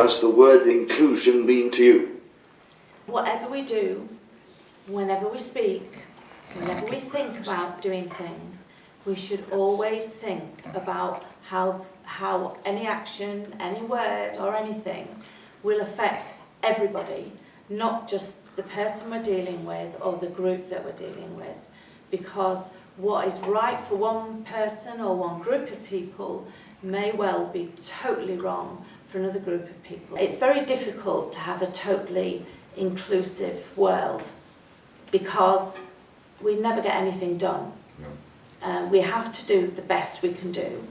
does the word inclusion mean to you? Whatever we do, whenever we speak, whenever we think about doing things, we should always think about how any action, any word or anything will affect everybody, not just the person we're dealing with or the group that we're dealing with. Because what is right for one person or one group of people may well be totally wrong for another group of people. It's very difficult to have a totally inclusive world because we never get anything done. We have to do the best we can do,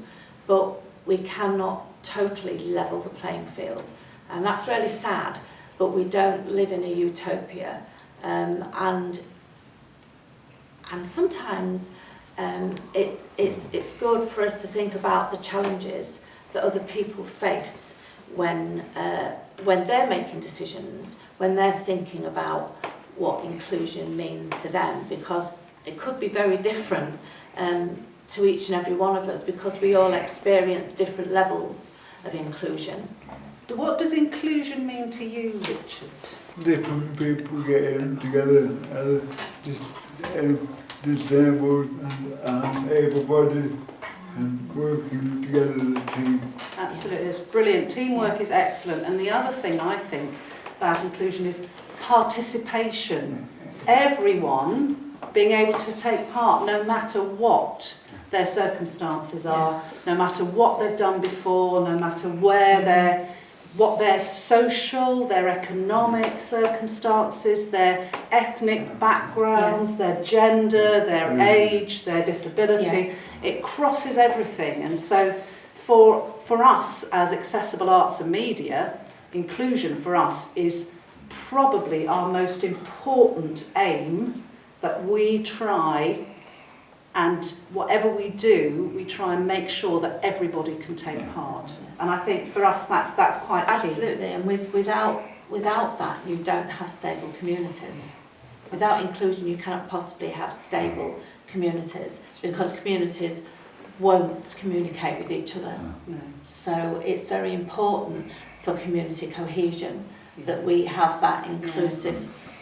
but we cannot totally level the playing field. And that's really sad, but we don't live in a utopia. And sometimes it's good for us to think about the challenges that other people face when they're making decisions, when they're thinking about what inclusion means to them, because it could be very different to each and every one of us, because we all experience different levels of inclusion. What does inclusion mean to you, Richard? Different people getting together, disabled and able-bodied, and working together as a team. Absolutely, it's brilliant. Teamwork is excellent. And the other thing I think about inclusion is participation. Everyone being able to take part, no matter what their circumstances are, no matter what they've done before, no matter where what their social, their economic circumstances, their ethnic backgrounds, their gender, their age, their disability. It crosses everything. And so for us as Accessible Arts and Media, inclusion for us is probably our most important aim, that we try, and whatever we do, we try and make sure that everybody can take part. And I think for us that's quite key. Absolutely, and without that you don't have stable communities. Without inclusion you cannot possibly have stable communities, because communities won't communicate with each other. No. So it's very important for community cohesion that we have that inclusive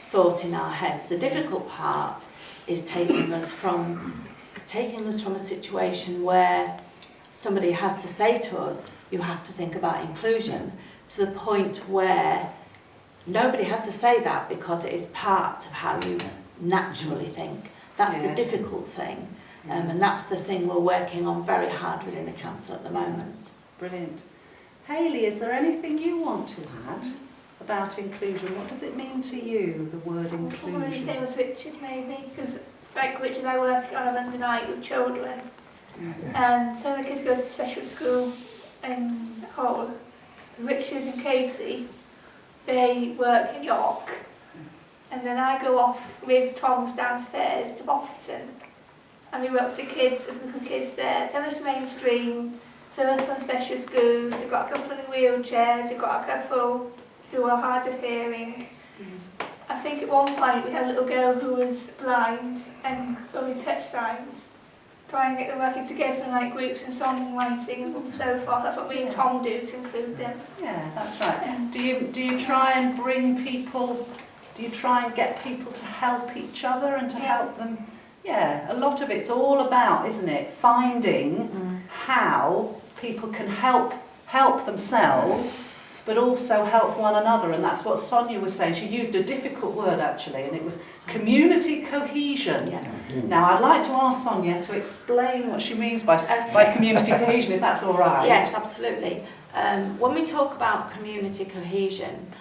thought in our heads. The difficult part is taking us from a situation where somebody has to say to us, you have to think about inclusion, to the point where nobody has to say that because it is part of how you naturally think. That's the difficult thing, and that's the thing we're working on very hard within the council at the moment. Brilliant. Hayley, is there anything you want to add about inclusion? What does it mean to you, the word inclusion? Probably the same as Richard, maybe, because like Richard, I work on a Monday night with children, and some of the kids go to special school in Hull. Richard and Casey, they work in York, and then I go off with Tom's downstairs to Bopperton, and we work with the kids and the kids there. Some are mainstream, some are from special schools. They've got a couple in wheelchairs, they've got a couple who are hard of hearing. I think at one point we had a little girl who was blind and only touch signs, trying to get them working together in like groups and songwriting and so forth. That's what me and Tom do to include them. Yeah, that's right. Do you try and bring people, do you try and get people to help each other and to help them? Yeah, a lot of it's all about, isn't it, finding how people can help themselves, but also help one another. And that's what Sonja was saying. She used a difficult word actually, and it was community cohesion. Yes. Now I'd like to ask Sonja to explain what she means by community cohesion, if that's all right. Yes, absolutely. When we talk about community cohesion,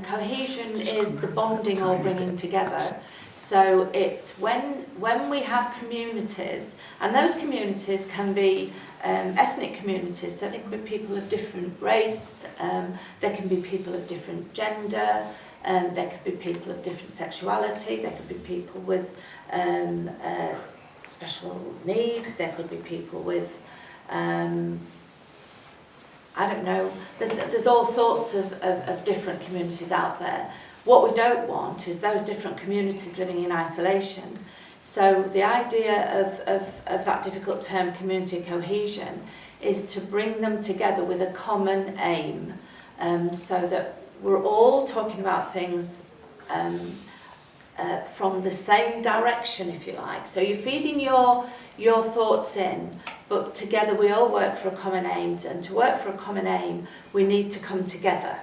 cohesion is the bonding or bringing together. So it's when we have communities, and those communities can be ethnic communities, so they can be people of different race, there can be people of different gender, there could be people of different sexuality, there could be people with special needs, there could be people with I don't know, there's all sorts of different communities out there. What we don't want is those different communities living in isolation. So the idea of that difficult term, community cohesion, is to bring them together with a common aim so that we're all talking about things from the same direction, if you like. So you're feeding your thoughts in, but together we all work for a common aim, and to work for a common aim, we need to come together.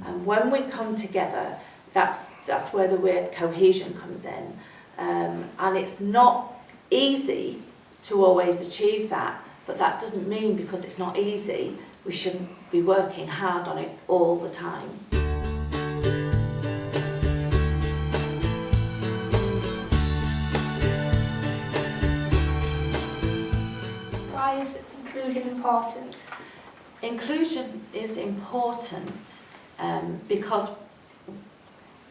And when we come together, that's where the word cohesion comes in. And it's not easy to always achieve that, but that doesn't mean because it's not easy, we shouldn't be working hard on it all the time. Why is inclusion important? Inclusion is important because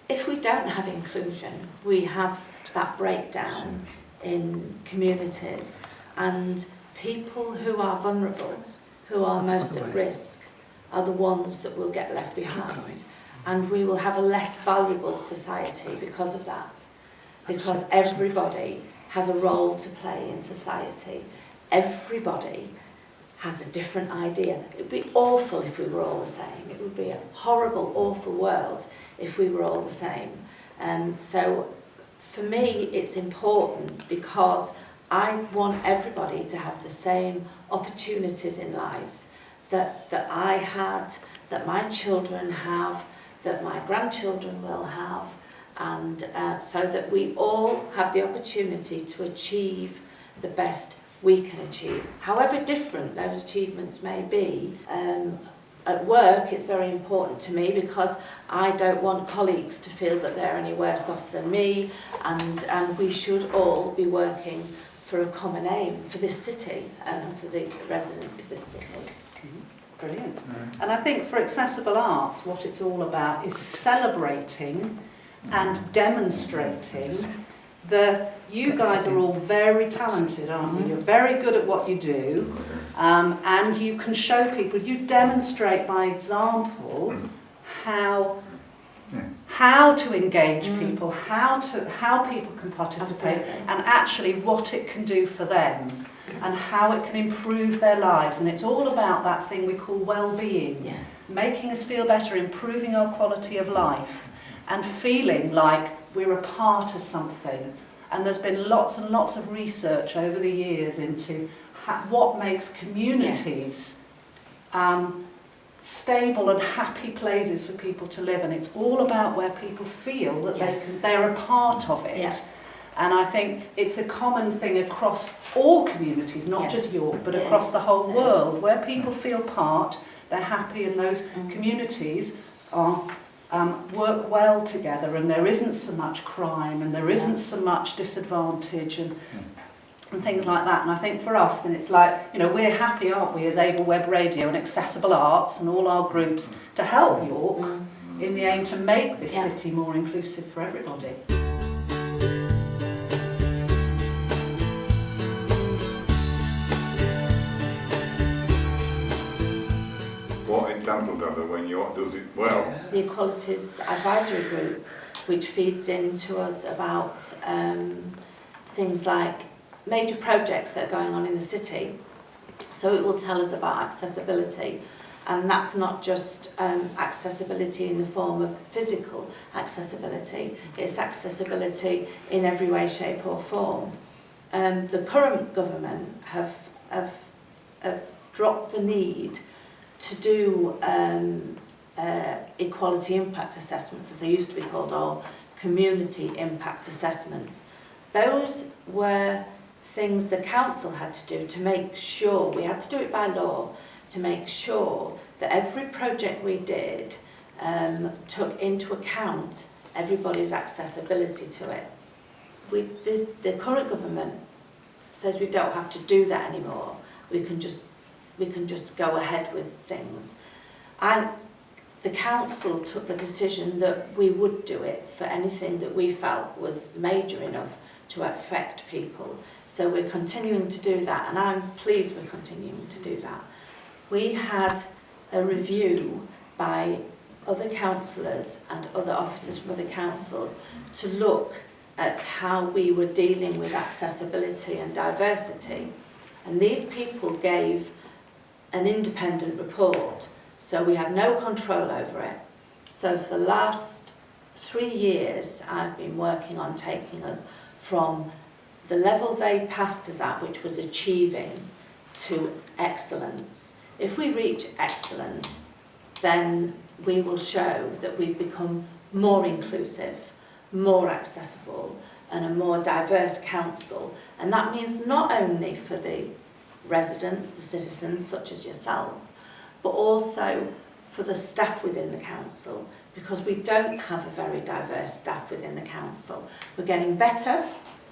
if we don't have inclusion, we have that breakdown in communities, and people who are vulnerable, who are most at risk, are the ones that will get left behind, and we will have a less valuable society because of that, because everybody has a role to play in society. Everybody has a different idea. It would be awful if we were all the same. It would be a horrible, awful world if we were all the same. So for me, it's important because I want everybody to have the same opportunities in life that I had, that my children have, that my grandchildren will have, and so that we all have the opportunity to achieve the best we can achieve. However different those achievements may be, at work it's very important to me because I don't want colleagues to feel that they're any worse off than me, and we should all be working for a common aim for this city and for the residents of this city. Brilliant. And I think for accessible arts, what it's all about is celebrating and demonstrating that you guys are all very talented, aren't you? You're very good at what you do, and you can show people, you demonstrate by example how to engage people, how people can participate, Absolutely. and actually what it can do for them, and how it can improve their lives. And it's all about that thing we call well-being, Yes. making us feel better, improving our quality of life, and feeling like we're a part of something. And there's been lots and lots of research over the years into what makes communities stable and happy places for people to live, and it's all about where people feel that they're a part of it. Yeah. And I think it's a common thing across all communities, not Yes. just York, but It across is. the whole It world, where people feel part, they're happy, and those communities are work well together, and there isn't so much crime, and there isn't so much disadvantage, and things like that. And I think for us, and it's like, you know, we're happy, aren't we, as Able Web Radio and Accessible Arts and all our groups to help York in the aim to make this city more inclusive for everybody. What examples are there when York does it well? The Equalities Advisory Group, which feeds into us about things like major projects that are going on in the city. So it will tell us about accessibility, and that's not just accessibility in the form of physical accessibility, it's accessibility in every way, shape or form. The current government have dropped the need to do equality impact assessments, as they used to be called, or community impact assessments. Those were things the council had to do to make sure, we had to do it by law, to make sure that every project we did took into account everybody's accessibility to it. The current government says we don't have to do that anymore. We can just go ahead with things. The council took the decision that we would do it for anything that we felt was major enough to affect people. So we're continuing to do that, and I'm pleased we're continuing to do that. We had a review by other councillors and other officers from other councils to look at how we were dealing with accessibility and diversity. And these people gave an independent report. So we have no control over it. So for the last 3 years, I've been working on taking us from the level they passed us at, which was achieving, to excellence. If we reach excellence, then we will show that we've become more inclusive, more accessible, and a more diverse council. And that means not only for the residents, the citizens, such as yourselves, but also for the staff within the council, because we don't have a very diverse staff within the council. We're getting better,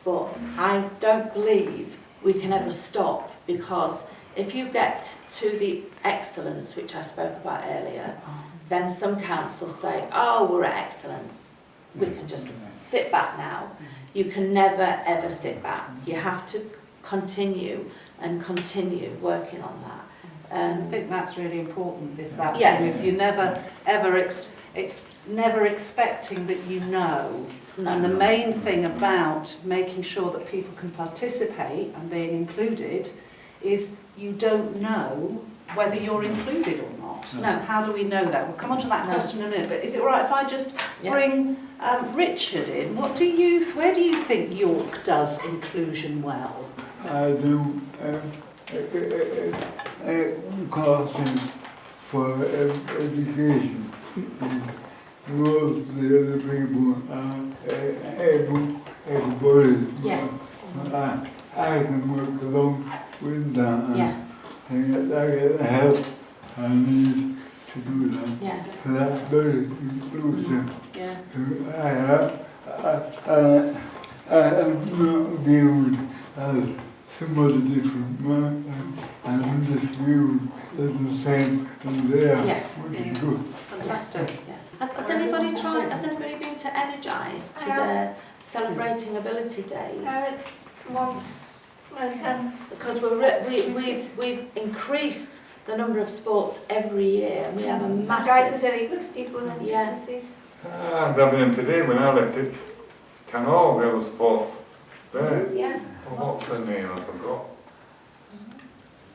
but I don't believe we can ever stop, because if you get to the excellence, which I spoke about earlier, then some councils say, oh, we're at excellence. We can just sit back now. You can never, ever sit back. You have to continue and continue working on that. I think that's really important, is that Yes. thing, is you never, ever, it's never expecting that you know. And the main thing about making sure that people can participate and being included is you don't know whether you're included or not. No. How do we know that? We'll come on to that No. question in a minute, but is it all right if I just Yeah. bring Richard in? Where do you think York does inclusion well? I do classes for education. Most of the other people are everybody. Yes. I can work along with that. Yes. And I get the help I need to do that. Yes. So that's very inclusive. Yeah. I have not viewed as somebody different, I'm just viewed as the same as they are, Yes. which is good. Fantastic. Yes. Has anybody been to Energise, to the Celebrating Ability Days? Once, Because we've increased the number of sports every year, and we have a guys are massive. very good people and Yeah. I'm having them today when I left it. Town Hall, there was sports there. Yeah. Oh, what's her name? I forgot.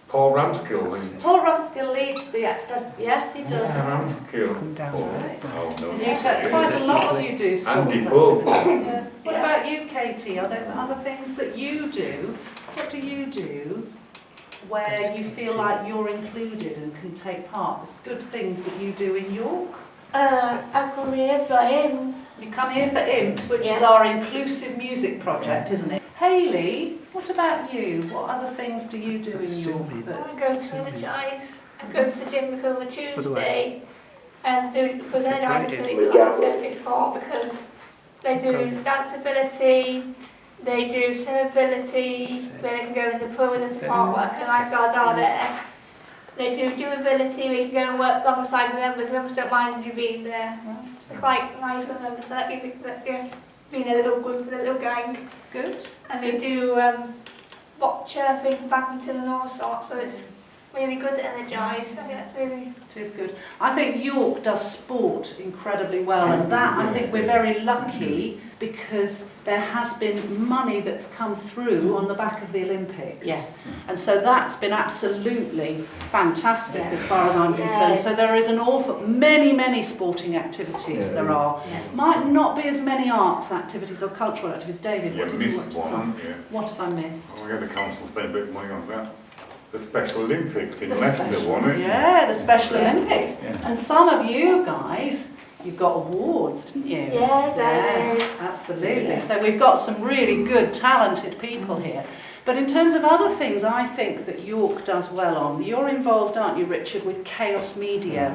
Paul Ramskill. Paul Ramskill leads the access. Yeah, he does. Yeah, Ramskill. That's right. Oh, no. You take quite a lot of you do sports Andy Bull. activities. Yeah. What Yeah. about you, Katie? Are there other things that you do? What do you do where you feel like you're included and can take part? There's good things that you do in York. I come here for hymns. You come here for IMPS, which is Yeah. our inclusive music project, isn't it? Hayley, what about you? What other things do you do in York? That... I go to Energise. I go to gym on a Tuesday. And do, because Energise is really good, like I said before, because they do dance ability, they do swim ability, where they can go in the pool and there's part work and lifeguards are there. They do gym ability, we can go and work alongside the members. Members don't mind you being there. They're quite nice with members, so that you being a little group, a little gang. Good. And they do bocce, I think, badminton and all sorts, so it's really good at Energise. I think that's really... It is good. I think York does sport incredibly well, and that I think we're very lucky because there has been money that's come through on the back of the Olympics. Yes. And so that's been absolutely fantastic Yeah. as far as I'm Yeah. concerned. So there is an awful, many sporting activities there are. Yes. Might not be as many arts activities or cultural activities. David, You what did you missed want to one, say? haven't you? What have I missed? Oh, we had the council spend a bit of money on that. The Special Olympics in The Leicester, special- wasn't it? Yeah, the Special Yeah. Olympics. Yeah. And some of you guys, you got awards, didn't you? Yes, I did. Absolutely. Yeah. So we've got some really good, talented people here. But in terms of other things I think that York does well on, you're involved, aren't you, Richard, with Chaos Media?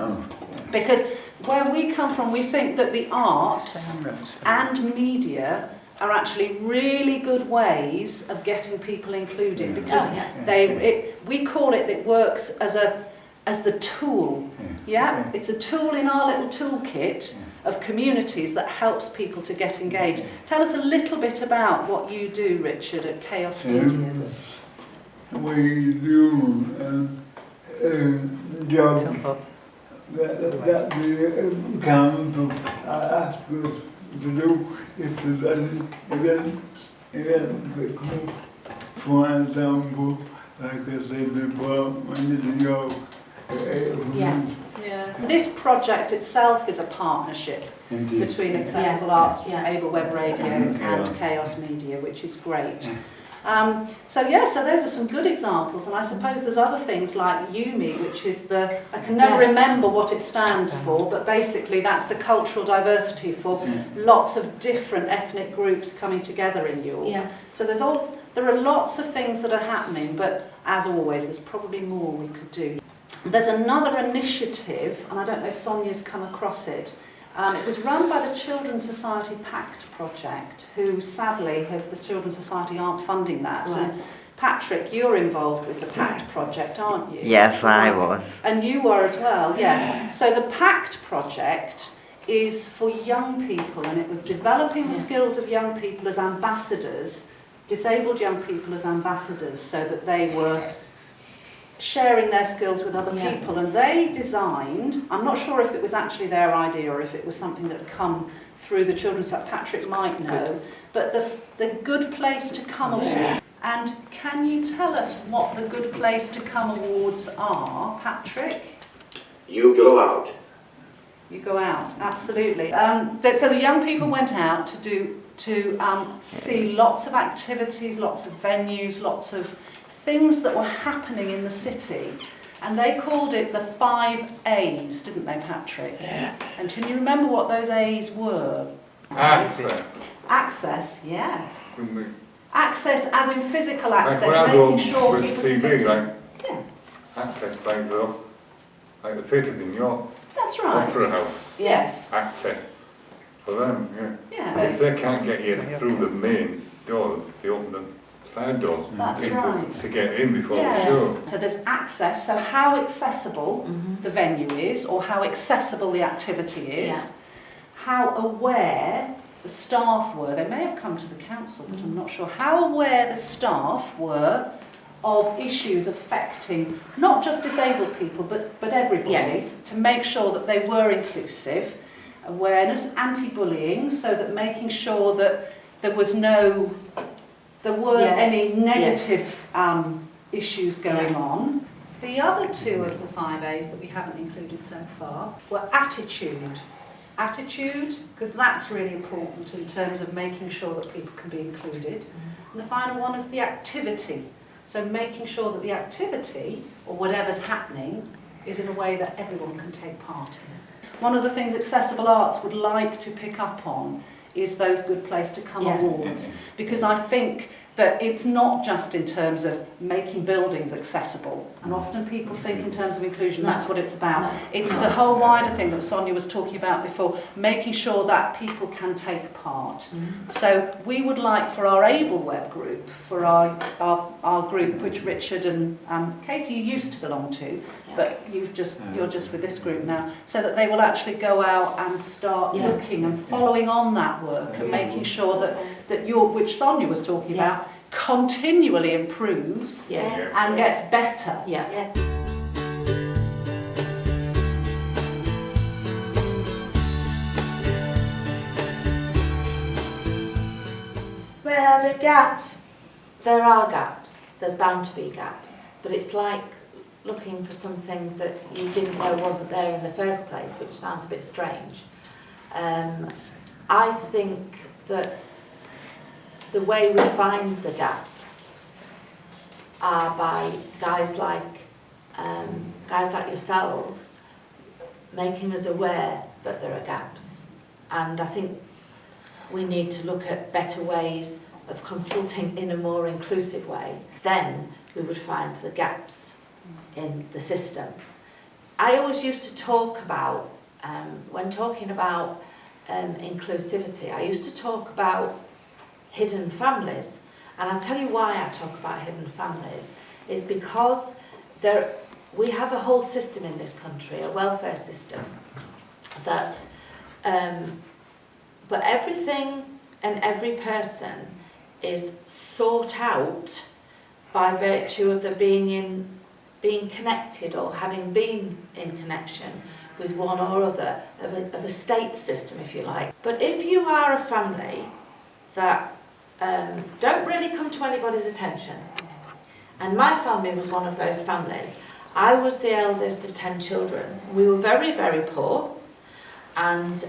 Because where we come from, we think that the arts and media are actually really good ways of getting people included, because Oh, yeah. we call it, it works as the tool. Yeah, it's a tool in our little toolkit of communities that helps people to get engaged. Tell us a little bit about what you do, Richard, at Chaos Media. We do jobs that the council ask us to do if there's any events that come up. For example, like I said before, when you go Yes. Yeah. This project itself is a partnership Indeed. between Accessible Yes, Arts, yeah. Able Web Radio Yeah. and Chaos Media, which is great. So those are some good examples, and I suppose there's other things like UMI, which is I can never Yes. remember what it stands for, but basically that's the cultural diversity for lots of different ethnic groups coming together in York. Yes. So there are lots of things that are happening, but as always, there's probably more we could do. There's another initiative, and I don't know if Sonja's come across it. It was run by the Children's Society Pact project, who sadly, the Children's Society aren't funding that. Right. And Patrick, you're involved with the Pact project, aren't you? Yes, I was. And you were as well, yeah. So the Pact project is for young people, and it was developing the skills of young people as ambassadors, disabled young people as ambassadors, so that they were sharing their skills with other Yeah. people. And they designed, I'm not sure if it was actually their idea or if it was something that had come through the Children's, Patrick might know, but the Good Place to Come Awards. And can you tell us what the Good Place to Come Awards are, Patrick? You go out. You go out, absolutely. So the young people went out to see lots of activities, lots of venues, lots of things that were happening in the city, and they called it the 5 A's, didn't they, Patrick? Yeah. And can you remember what those A's were? Access. Access, yes. Couldn't we- Access as in physical Like access, when I go making sure with people can TV, get to... like Yeah, access plays up, like the theatres in York, that's right. Opera House, Yes, access for them, yeah. yeah, But if they can't get you through the main door, they open the side doors That's in right. to get in before the yes. show. So there's access, so how accessible Mhm. the venue is, or how accessible the activity is, Yeah. how aware the staff were. They may have come to the council, but I'm not sure. How aware the staff were of issues affecting not just disabled people, but everybody, Yes. to make sure that they were inclusive. Awareness, anti-bullying, so that making sure that there weren't Yes. any negative issues going Yeah. on. The other two of the 5 A's that we haven't included so far were attitude. Attitude, because that's really important in terms of making sure that people can be included. And the final one is the activity. So making sure that the activity, or whatever's happening, is in a way that everyone can take part in. One of the things Accessible Arts would like to pick up on is those Good Place to Come Yes. awards, because I think that it's not just in terms of making buildings accessible, and often people think in terms of inclusion, No. that's what it's about. No, It's it's the not. whole wider thing that Sonja was talking about before, making sure that people can take part. So we would like for our Able Web group, for our group which Richard and Katie used to belong to, but you're just with this group now, so that they will actually go out and start Yes. looking and following on that work and making sure that which Sonja was talking Yes. about, continually improves Yes. and gets better. Yeah. Where are the gaps? There are gaps. There's bound to be gaps. But it's like looking for something that you didn't know wasn't there in the first place, which sounds a bit strange. I think that the way we find the gaps are by guys like yourselves making us aware that there are gaps. And I think we need to look at better ways of consulting in a more inclusive way. Then we would find the gaps in the system. I always used to talk about, when talking about inclusivity, I used to talk about hidden families. And I'll tell you why I talk about hidden families, is because we have a whole system in this country, a welfare system, that but everything and every person is sought out by virtue of their being connected or having been in connection with one or other of a state system, if you like. But if you are a family that don't really come to anybody's attention, and my family was one of those families, I was the eldest of 10 children. We were very, very poor, and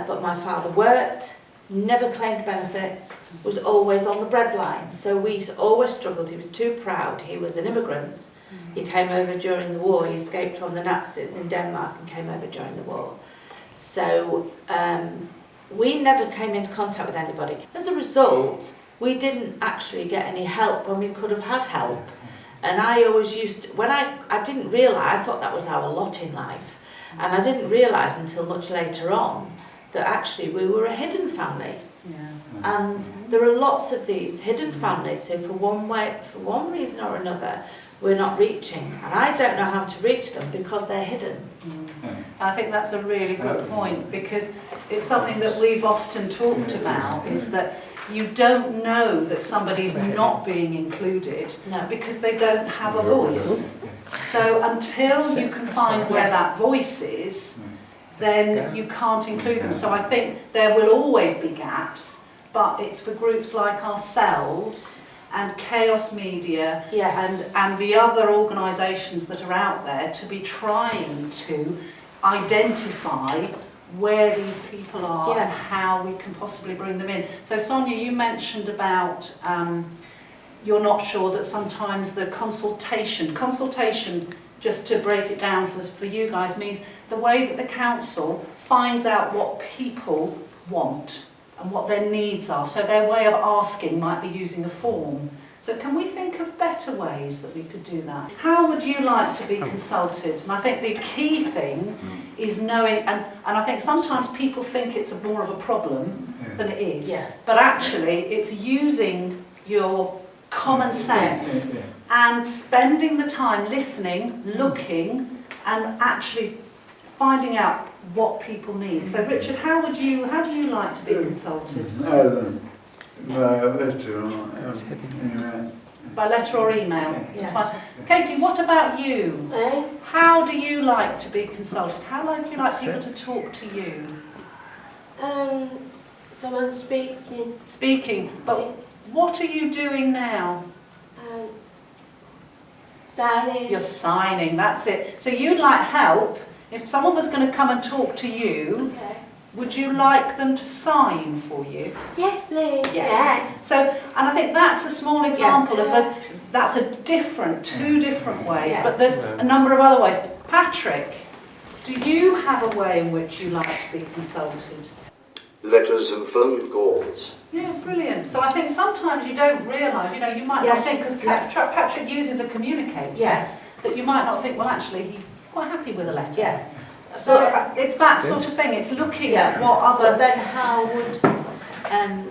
but my father worked, never claimed benefits, was always on the breadline. So we always struggled. He was too proud. He was an immigrant. He came over during the war. He escaped from the Nazis in Denmark and came over during the war. So we never came into contact with anybody. As a result, we didn't actually get any help when we could have had help. And I always used to, when I didn't realise, I thought that was our lot in life. And I didn't realise until much later on that actually we were a hidden family. Yeah. And there are lots of these hidden families who for one reason or another, we're not reaching. And I don't know how to reach them because they're hidden. I think that's a really good point, because it's something that we've often talked about, is that you don't know that somebody's not being included because they don't have a voice. So until you can find where that voice is, then you can't include them. So I think there will always be gaps, but it's for groups like ourselves and Chaos Media and the other organisations that are out there to be trying to identify where these people are and how we can possibly bring them in. So Sonja, you mentioned about you're not sure that sometimes the consultation, just to break it down for you guys, means the way that the council finds out what people want and what their needs are. So their way of asking might be using a form. So can we think of better ways that we could do that? How would you like to be consulted? And I think the key thing is knowing, and I think sometimes people think it's more of a problem than it is. Yes. But actually it's using your common sense and spending the time listening, looking, and actually finding out what people need. So Richard, how do you like to be consulted? By letter or anyway. By letter or email? Yes. That's fine. Katie, what about you? How do you like to be consulted? How do you like people to talk to you? Someone speaking. Speaking, but what are you doing now? Signing. You're signing, that's it. So you'd like help. If someone was going to come and talk to you, Okay. would you like them to sign for you? Yes, please. Yes. So, and I think that's a small example of that's two different ways, but there's a number of other ways. Patrick, do you have a way in which you like to be consulted? Letters and phone calls. Yeah, brilliant. So I think sometimes you don't realise, you might not think, because Patrick uses a communicator, that you might not think, well actually he's quite happy with a letter. Yes. So it's that sort of thing, it's looking at what other... But then how would...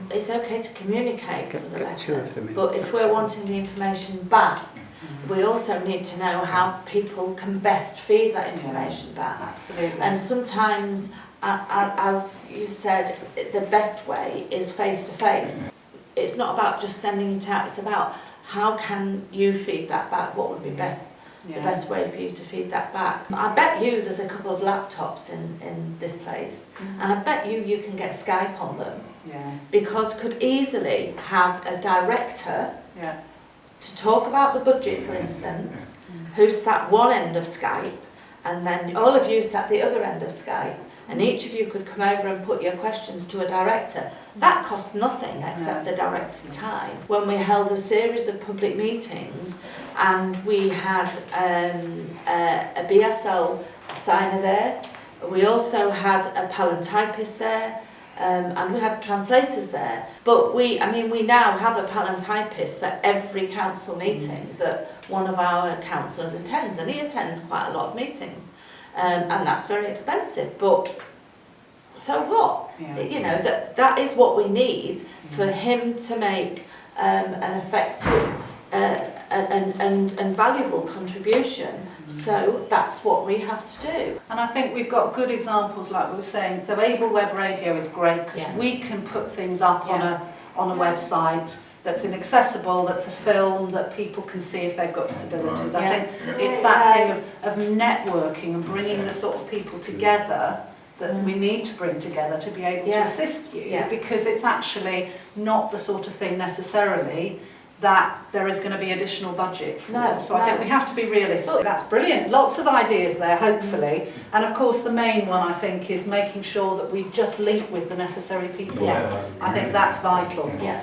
it's okay to communicate with a letter, but if we're wanting the information back, we also need to know how people can best feed that information back. Absolutely. And sometimes, as you said, the best way is face-to-face. It's not about just sending it out, it's about how can you feed that back, what would be best. The best way for you to feed that back. I bet you there's a couple of laptops in this place, and I bet you can get Skype on them, because could easily have a director to talk about the budget, for instance, who sat one end of Skype, and then all of you sat the other end of Skype, and each of you could come over and put your questions to a director. That costs nothing except the director's time. When we held a series of public meetings and we had a BSL signer there, we also had a palantypist there, and we had translators there. But we now have a palantypist for every council meeting that one of our councillors attends, and he attends quite a lot of meetings. And that's very expensive, but so what? That is what we need for him to make an effective and valuable contribution. So that's what we have to do. And I think we've got good examples, like we were saying. So Able Web Radio is great because we can put things up on a website that's inaccessible, that's a film that people can see if they've got disabilities. I think it's that thing of networking and bringing the sort of people together that we need to bring together to be able to assist you, because it's actually not the sort of thing necessarily that there is going to be additional budget for. No, So I think no. we have to be realistic. That's brilliant. Lots of ideas there, hopefully. And of course, the main one, I think, is making sure that we just link with the necessary people. Yes. I think that's vital. Yeah.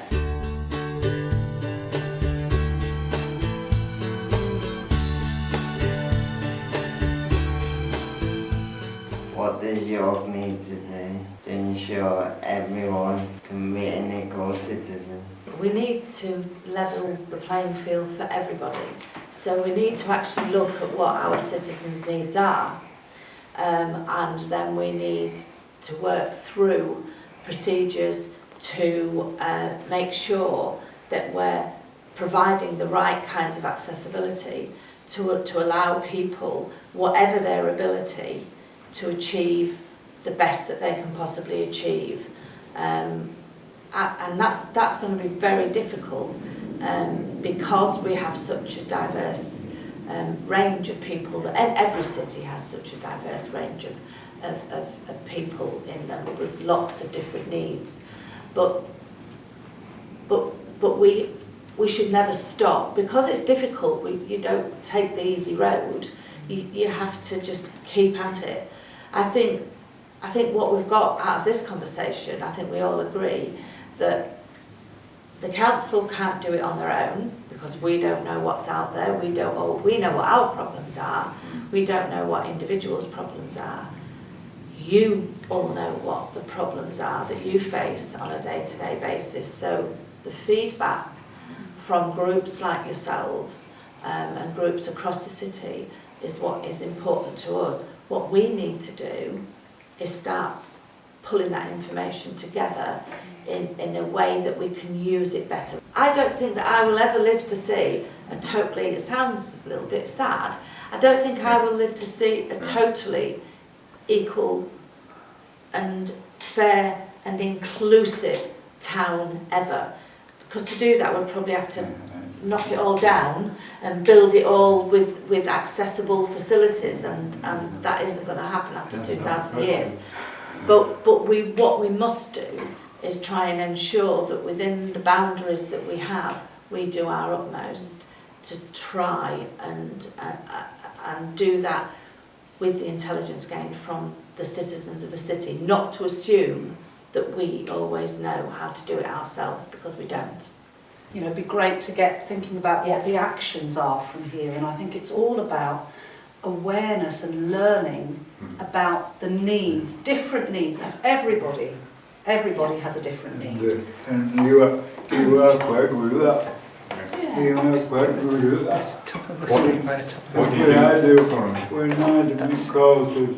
What does York need to do to ensure everyone can be an equal citizen? We need to level the playing field for everybody. So we need to actually look at what our citizens' needs are, and then we need to work through procedures to make sure that we're providing the right kinds of accessibility to allow people, whatever their ability, to achieve the best that they can possibly achieve. And that's going to be very difficult because we have such a diverse range of people, that every city has such a diverse range of people in them with lots of different needs. But we should never stop. Because it's difficult, you don't take the easy road. You have to just keep at it. I think what we've got out of this conversation, I think we all agree that the council can't do it on their own because we don't know what's out there. We know what our problems are. We don't know what individuals' problems are. You all know what the problems are that you face on a day-to-day basis. So the feedback from groups like yourselves and groups across the city is what is important to us. What we need to do is start pulling that information together in a way that we can use it better. I don't think that I will ever live to see it sounds a little bit sad, I don't think I will live to see a totally equal and fair and inclusive town ever. Because to do that we'd probably have to knock it all down and build it all with accessible facilities, and that isn't going to happen after 2,000 years. But what we must do is try and ensure that within the boundaries that we have, we do our utmost to try and do that with the intelligence gained from the citizens of the city, not to assume that we always know how to do it ourselves, because we don't. You know, it'd be great to get thinking about what the actions are from here, and I think it's all about awareness and learning about the needs, different needs, because everybody has a different need. And you are quite good at that. You are quite good at that. What do you When I do my courses,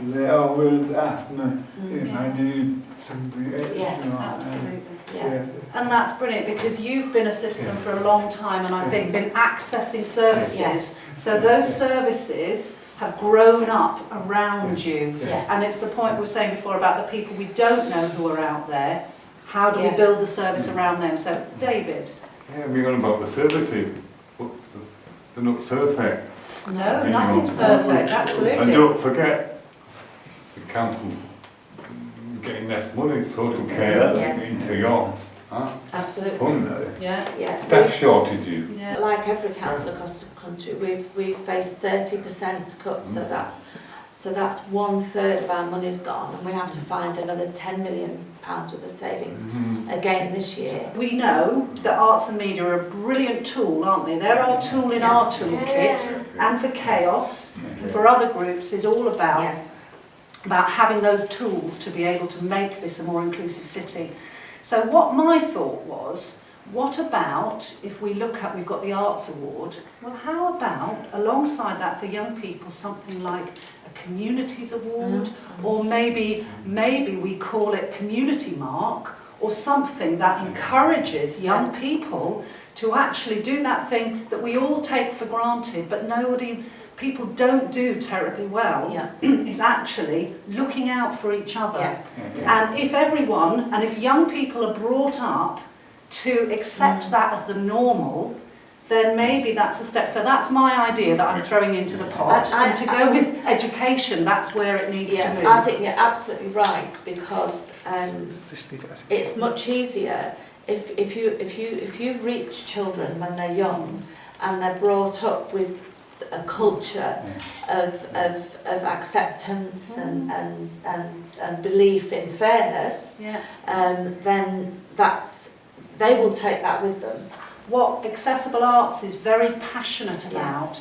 they always ask me if I need something extra. Yes, Absolutely. Yeah. And that's brilliant, because you've been a citizen for a long time and I think been accessing services. Yes. So those services have grown up around you. Yes. And it's the point we were saying before about the people we don't know who are out there. How do we Yes. build the service around them? So, David. Yeah, we're on about the services, but they're not perfect. No, nothing's perfect, absolutely. And don't forget, the council getting less money, social care Yes. into your Absolutely. fund there. Yeah. Yeah. Staff shortages. Yeah. Like every council across the country, we've faced 30% cuts, so that's 1/3 of our money's gone, and we have to find another £10 million worth of savings again this year. We know that arts and media are a brilliant tool, aren't they? They're our tool in our toolkit, and for Chaos, for other groups, is all about Yes. having those tools to be able to make this a more inclusive city. So what my thought was, what about if we look at, we've got the Arts Award, well how about alongside that for young people something like a Communities Award, or maybe we call it Community Mark, or something that encourages young people to actually do that thing that we all take for granted but people don't do terribly well, is actually looking out for each other. Yes. And if young people are brought up to accept that as the normal, then maybe that's a step. So that's my idea that I'm throwing into the pot. And to go with education, that's where it needs to move. I think you're absolutely right, because it's much easier if you reach children when they're young and they're brought up with a culture of acceptance and belief in fairness, then they will take that with them. What Accessible Arts is very passionate about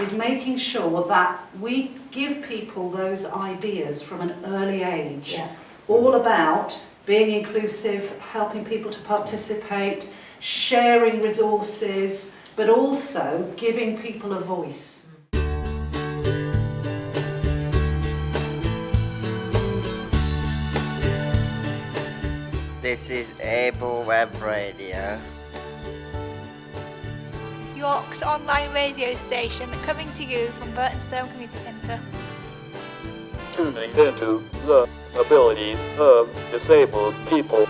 is making sure that we give people those ideas from an early age, all about being inclusive, helping people to participate, sharing resources, but also giving people a voice. This is Able Web Radio. York's online radio station coming to you from Burtonstone Community Centre. Tuning into the abilities of disabled people.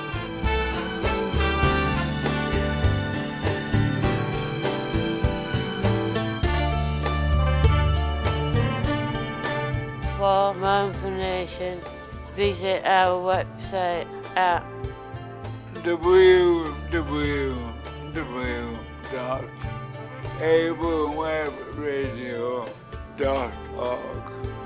For more information, visit our website at www.ablewebradio.org.